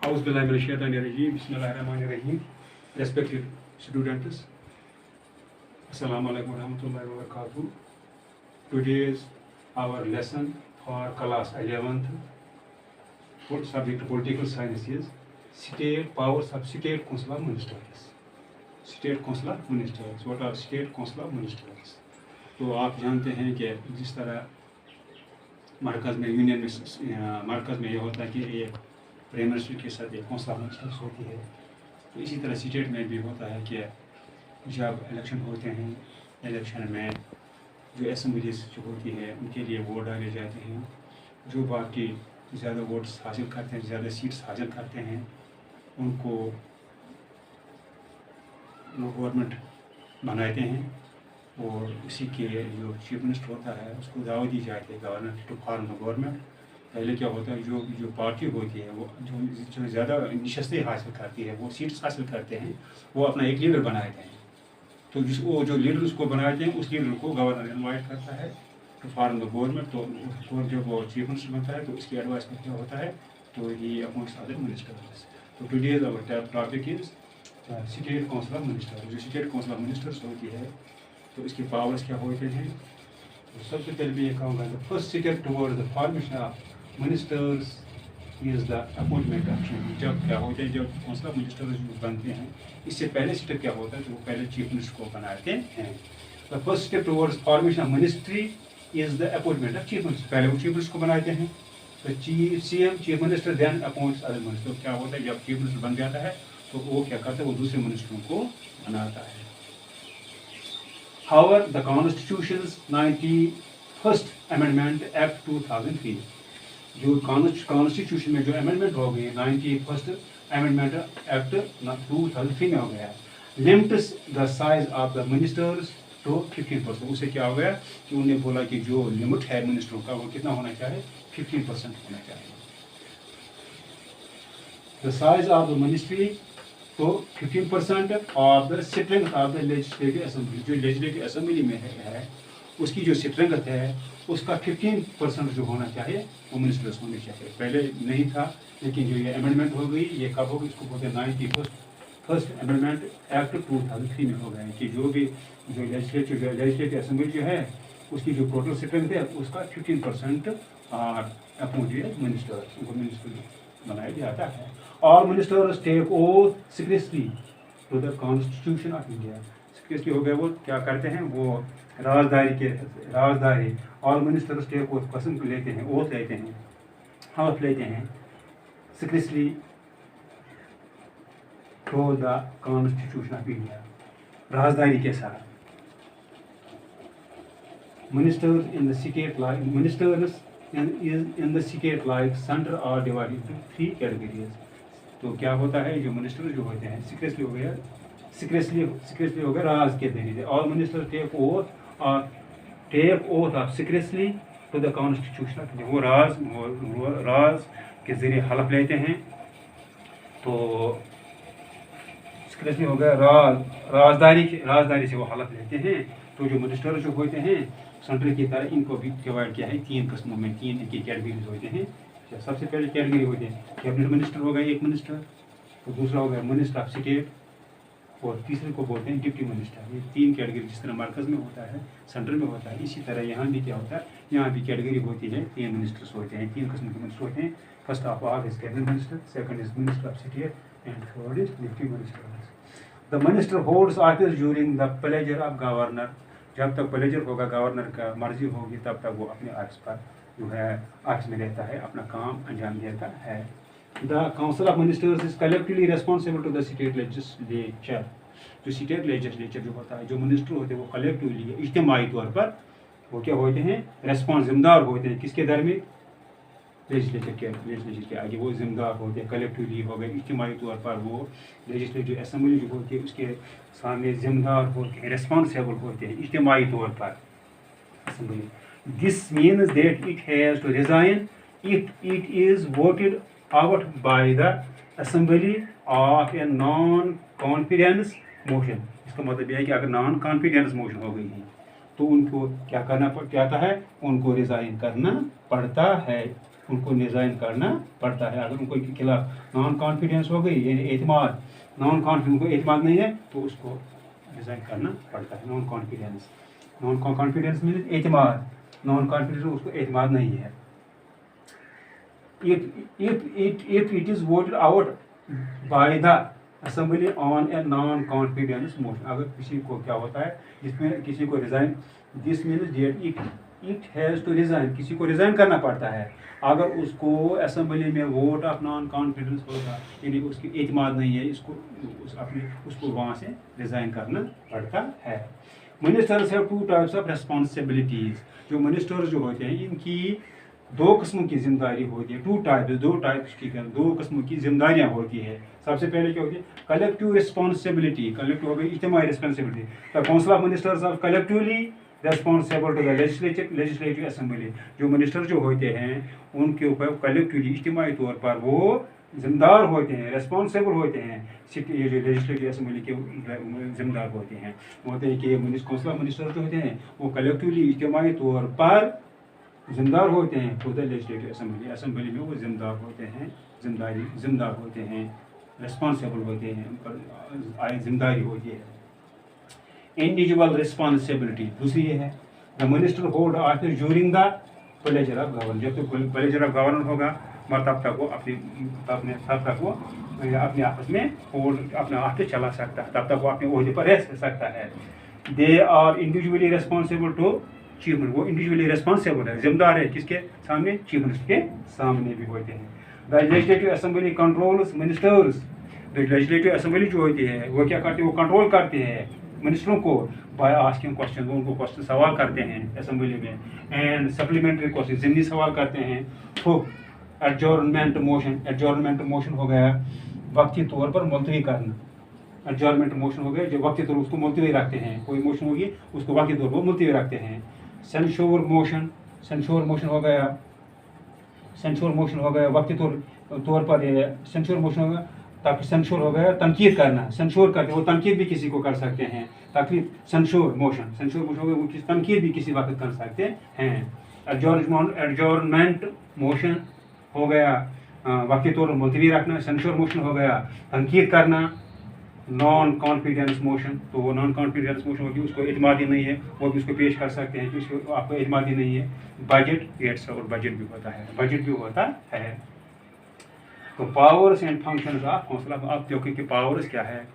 Bismillahirrahmanirrahim. Respected students, Assalamu alaikum warahmatullahi wabarakatuh. Today's our lesson for class 11th subject political science is state powers of state council of ministers. State council of ministers. What are state council of ministers? तो आप जानते हैं कि जिस तरह मरकज़ में union में मरकज़ में ये होता है कि एक प्राइम मिनिस्टर के साथ एक कौंसिल ऑफ मिनिस्टर्स होती है, तो इसी तरह स्टेट में भी होता है कि जब इलेक्शन होते हैं, इलेक्शन में जो असेंबलीज जो होती है उनके लिए वोट डाले जाते हैं। जो पार्टी ज़्यादा वोट्स हासिल करते हैं, ज़्यादा सीट्स हासिल करते हैं, उनको गवर्नमेंट बनाते हैं और उसी के जो चीफ मिनिस्टर होता है उसको दावत दी जाती है governor to form the government. पहले क्या होता है, जो पार्टी होती है वो जो ज़्यादा नशस्तें हासिल करती है, वो सीट्स हासिल करते हैं, वो अपना एक लीडर बनाते हैं। तो वो जो लीडर उसको बनाते हैं, उस लीडर को गवर्नर इनवाइट करता है टू फॉर्म द गवर्नमेंट। तो जब वो चीफ मिनिस्टर बनता है तो उसकी एडवाइस में क्या होता है, तो ही अपॉइंट्स अदर मिनिस्टर्स। तो today's our topic is state council of minister. जो स्टेट काउंसिल ऑफ मिनिस्टर्स होती है तो इसके पावर्स क्या होते हैं। तो सबसे पहले मैं ये कहूँगा, the first step towards the formation of ministers is the appointment of chief. जब क्या होता है, जब काउंसिल ऑफ मिनिस्टर्स बनते हैं, इससे पहले स्टेप क्या होता है, तो वो पहले चीफ मिनिस्टर को बनाते हैं। The first step towards formation of ministry is the appointment of chief minister. पहले वो चीफ मिनिस्टर को बनाते हैं, तो CM chief minister then appoints other minister. क्या होता है, जब चीफ मिनिस्टर बन जाता है तो वो क्या करता है, वो दूसरे मिनिस्टरों को बनाता है। However, the Constitution's 91st Amendment Act 2003, जो कॉन्स्टिट्यूशन में जो अमेंडमेंट हो गई 91st Amendment Act 2003 में हो गया, limits the size of the ministers to 15%। उससे क्या हो गया कि उन्होंने बोला कि जो लिमिट है मिनिस्टरों का वो कितना होना चाहिए, 15% होना चाहिए। The size of the ministry तो 15% of the strength of the legislative assembly. जो लेजिस्लेटिव असेंबली में है उसकी जो स्ट्रेंथ है उसका 15% जो होना चाहिए वो मिनिस्टर्स होने चाहिए। पहले नहीं था, लेकिन जो ये अमेंडमेंट हो गई, ये कब हो गई, इसको बोलते हैं 91st अमेंडमेंट एक्ट 2003 में हो गया है कि जो भी जो लेजिस्लेटिव असेंबली जो है उसकी जो टोटल स्ट्रेंथ है उसका 15% अपॉइंटेड मिनिस्टर्स, उनको मिनिस्टर बनाया जाता है। All ministers take oath seriously to the Constitution of India। seriously हो गया, वो क्या करते हैं, वो राजदारी all ministers take oath कसम लेते हैं, oath लेते हैं, हाथ लेते हैं seriously to the Constitution of India, राजदारी के साथ। Ministers in the state like center are divided into 3 categories। तो क्या होता है, जो मिनिस्टर जो होते हैं सीक्रेटली हो गया, सीक्रेटली हो गया राज के जरिए। All minister take oath of secretly to the constitution. वो राज के जरिए हलफ लेते हैं, तो सीक्रेटली हो गया राजदारी से वो हलफ लेते हैं। तो जो मिनिस्टर जो होते हैं सेंट्रल की तरह, इनको भी डिवाइड किया है 3 किस्मों में, 3 इनकी कैटेगरीज होते हैं। सबसे पहले कैटेगरी होते हैं कैबिनेट मिनिस्टर हो गया एक मिनिस्टर, तो दूसरा हो गया मिनिस्टर ऑफ स्टेट, और तीसरे को बोलते हैं डिप्टी मिनिस्टर। ये 3 कैटेगरी जिस तरह मरकज़ में होता है, सेंट्रल में होता है, इसी तरह यहाँ भी क्या होता है, यहाँ भी कैटेगरी होती है, 3 मिनिस्टर्स होते हैं, 3 किस्म के मिनिस्टर होते हैं। First of all is cabinet minister, second is minister of state and third is deputy minister. The minister holds office during the pleasure of governor. जब तक प्लेजर होगा, गवर्नर का मर्जी होगी, तब तक वो अपने ऑफिस पर जो है ऑफिस में रहता है, अपना काम अंजाम देता है। The council of ministers is collectively responsible to the state legislature. जो स्टेट लेजिस्लेचर जो होता है, जो मिनिस्टर होते हैं, वो कलेक्टिवली इज्तिमाई तौर पर वो क्या होते हैं, जिम्मेदार होते हैं। किसके दर में, लेजिस्लेचर के आगे वो जिम्मेदार होते हैं, कलेक्टिवली हो गए, इज्तिमाई तौर पर वो लेजिस्लेटिव असेंबली जो होती है उसके सामने जिम्मेदार होते हैं, रिस्पॉन्सिबल होते हैं इज्तिमाई तौर पर assembly. This means that it has to resign if it is voted out by the assembly of a non-confidence motion। इसका मतलब यह है कि अगर नॉन कॉन्फिडेंस मोशन हो गई है तो उनको क्या करना पड़ता है, उनको रिजाइन करना पड़ता है। उनको डिज़ाइन करना पड़ता है। अगर उनको खिलाफ नॉन कॉन्फिडेंस हो गई, यानी एतमाद, नॉन कॉन्फिडेंस को एतमाद नहीं है, तो उसको डिज़ाइन करना पड़ता है। नॉन कॉन्फिडेंस मीन्स एतमाद, नॉन कॉन्फिडेंस उसको एतमाद नहीं है। if it is voted out by the assembly on a non confidence motion, अगर किसी को क्या होता है, जिसमें किसी को resign, this means it has to resign, किसी को रिजाइन करना पड़ता है। अगर उसको असेंबली में वोट ऑफ नॉन कॉन्फिडेंस होगा, यानी उसकी एतमाद नहीं है, उसको वहाँ से रिजाइन करना पड़ता है। Ministers have two types of responsibilities. जो मिनिस्टर्स जो होते हैं, इनकी दो किस्मों की जिम्मेदारी होती है। दो किस्मों की जिम्मेदारियाँ होती है। सबसे पहले क्या होती है, कलेक्टिव रिस्पॉन्सिबिलिटी, कलेक्टिव हो गई इज्तिमाई responsibility. The council of ministers are collectively responsible to the legislative assembly. जो मिनिस्टर जो होते हैं, उनके ऊपर कलेक्टिवली इज्तिमाई तौर पर वो जिम्मेदार होते हैं, रिस्पॉन्सिबल होते हैं। ये जो लेजिस्लेटिव असेंबली के जिम्मेदार होते हैं कि काउंसिल ऑफ मिनिस्टर जो होते हैं, वो कलेक्टिवली इज्तिमाई तौर पर जिम्मेदार होते हैं। टू द लेजिस्लेटिव असेंबली में वो जिम्मेदार होते हैं, जिम्मेदार होते हैं, रिस्पॉन्सिबल होते हैं, उन पर जिम्मेदारी होती है। इंडिविजुअल रिस्पॉन्सिबिलिटी दूसरी ये है, the minister hold office during the pleasure of governor. जब तक प्लेजर ऑफ गवर्नर होगा, तब तक वो अपने आपस में अपना ऑफिस चला सकता है, तब तक वो अपने ओहदे पर रह सकता है। They are individually responsible to chief minister, वो इंडिविजुअली रिस्पॉन्सिबल है, जिम्मेदार है किसके सामने, चीफ मिनिस्टर के सामने भी होते हैं। The legislative assembly controls ministers. The legislative assembly जो होती है, वो क्या करती है, वो कंट्रोल करते हैं मिनिस्टरों को बाय आस्किंग क्वेश्चन, उनको क्वेश्चन सवाल करते हैं असेंबली में, एंड सप्लीमेंट्री क्वेश्चन, ज़िमनी सवाल करते हैं। तो एडजॉर्नमेंट मोशन हो गया वक्ती तौर पर मुलतवी करना। एडजॉर्नमेंट मोशन हो गया, जो वक्ती तौर उसको मुलतवी रखते हैं, कोई मोशन होगी उसको वक्ती तौर पर मुलतवी रखते हैं। सेंश्योर मोशन हो गया, वक्ती तौर पर सेंश्योर मोशन होगा, ताकि सेंश्योर हो गया तनकीद करना, सेंश्योर करते वो तनकीद भी किसी को कर सकते हैं, ताकि सेंश्योर मोशन हो गया, वो तनकीद भी किसी वक्त कर सकते हैं। एडजॉर्नमेंट मोशन हो गया वक्ती तौर पर मुलतवी रखना, सेंश्योर मोशन हो गया तनकीद करना। नॉन कॉन्फिडेंस मोशन, तो वो नॉन कॉन्फिडेंस मोशन होगी, उसको एतमादी नहीं है, वो भी उसको पेश कर सकते हैं कि उसको आपको एतमादी नहीं है। बजट और बजट भी होता है। तो powers and functions of council of, आप देखो कि पावर्स क्या है,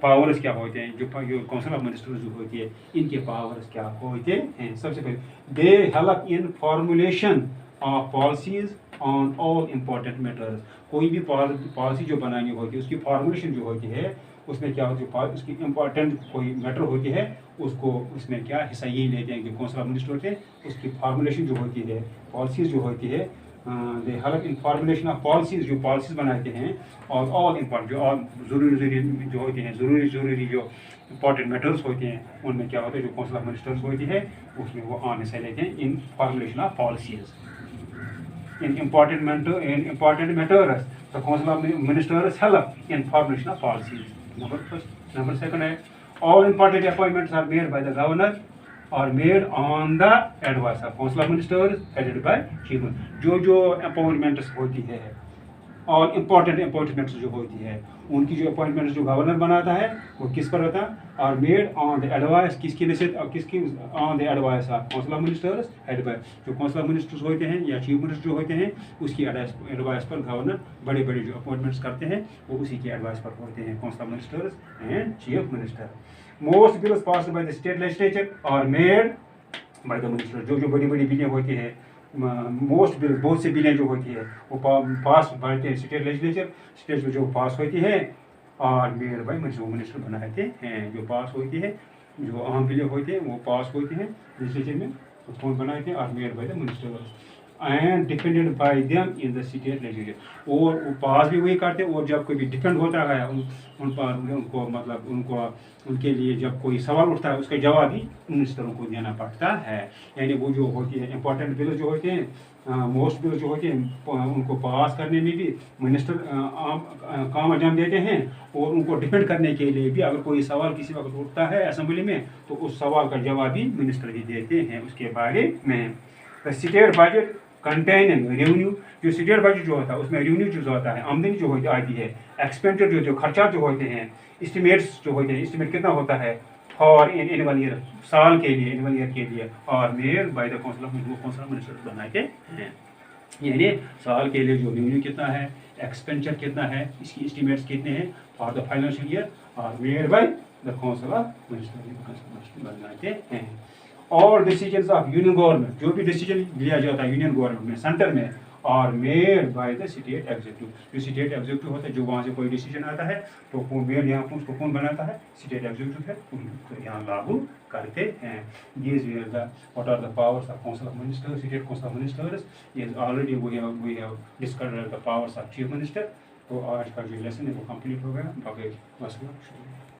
पावर्स क्या होते हैं, जो काउंसिल ऑफ मिनिस्टर्स जो होती है, इनके पावर्स क्या होते हैं। सबसे पहले they help in formulation of policies on all important matters. कोई भी पॉलिसी जो बनानी होती है, उसकी फॉर्मुलेशन जो होती है, उसमें क्या होती है, उसकी इम्पोर्टेंट कोई मैटर होती है, उसको उसमें क्या हिस्सा यही लेते हैं कि काउंसिल ऑफ मिनिस्टर होते हैं, उसकी फॉर्मुलेशन जो होती है, पॉलिसीज जो होती है, they help in formulation of policies, जो पॉलिसीज बनाते हैं, और ऑल इम्पोर्टेंट जो और ज़रूरी जो होती हैं, ज़रूरी जो इंपॉर्टेंट मैटर्स होते हैं, उनमें क्या होता है, जो काउंसिल ऑफ मिनिस्टर्स होती है, उसमें वो आम हिस्सा लेते हैं इन formulation of policies. In important matters, the Council of Ministers help in formulation of policies. Number second है, all important appointments are made by the governor or made on the advice of Council of Ministers headed by Chief Minister. जो appointments होती है, और important appointments जो होती है, उनकी जो अपॉइंटमेंट्स जो गवर्नर बनाता है, वो किस पर होता है, और मेड ऑन द एडवाइस, किसकी नसीहत और किसकी, on the advice of council of ministers head by, जो काउंसिल ऑफ मिनिस्टर्स होते हैं या चीफ मिनिस्टर जो होते हैं, उसकी एडवाइस पर गवर्नर बड़े जो अपॉइंटमेंट्स करते हैं, वो उसी की एडवाइस पर होते हैं, council of ministers and chief minister. Most bills passed by the state legislature और मेड बाय द मिनिस्टर। जो बड़ी बिलें होती हैं, मोस्ट बिल, बहुत सी बिलें जो होती है, वो पास बनते हैं स्टेट लेजिस्लेचर, स्टेट में जो पास होती है, और मेड बाय मिनिस्टर बनाते हैं, जो पास होती है, जो अहम बिलें होती हैं वो पास होती हैं लेजिस्लेचर में, तो कौन बनाते हैं, और made by the minister and depended bye them in the state legislature. और वो पास भी वही करते हैं, और जब कोई भी डिपेंड होता है उन पर, उनको मतलब उनके लिए जब कोई सवाल उठता है, उसका जवाब भी मिनिस्टरों को देना पड़ता है। यानी वो जो होती है इंपॉर्टेंट बिल जो होते हैं, मोस्ट बिल जो होते हैं, उनको पास करने में भी मिनिस्टर काम अंजाम देते हैं, और उनको डिफेंड करने के लिए भी अगर कोई सवाल किसी वक्त उठता है असेंबली में, तो उस सवाल का जवाब भी मिनिस्टर ही देते हैं उसके बारे में। The state budget containing revenue, जो स्टेट बजट जो होता है उसमें रेवेन्यू जो होता है, आमदनी जो होती आती है, एक्सपेंडिचर जो खर्चा जो होते हैं, एस्टिमेट्स जो होते हैं, एस्टिमेट कितना होता है फॉर एनुअल ईयर, साल के लिए, एनुअल ईयर के लिए, और made by the council of ministers बनाते हैं। यानी साल के लिए जो रेवेन्यू कितना है, एक्सपेंडिचर कितना है, इसकी एस्टिमेट्स कितने हैं फॉर द फाइनेंशियल ईयर, और made by the council of ministers बनाते हैं। और डिसीजंस ऑफ यूनियन गवर्नमेंट, जो भी डिसीजन लिया जाता है यूनियन गवर्नमेंट में, सेंटर में, और made by the state executive, जो स्टेट एग्जीक्यूटिव होता है, जो वहाँ से कोई डिसीजन आता है तो वो मेड यहाँ पर उसको कौन बनाता है, स्टेट एग्जीक्यूटिव है, तो यहाँ लागू करते हैं। These were the what are the powers of council of ministers, state council of ministers is already we have discussed the powers of chief minister. तो आज का जो लेसन है वो कंप्लीट हो गया। बाकी मसला शुक्रिया।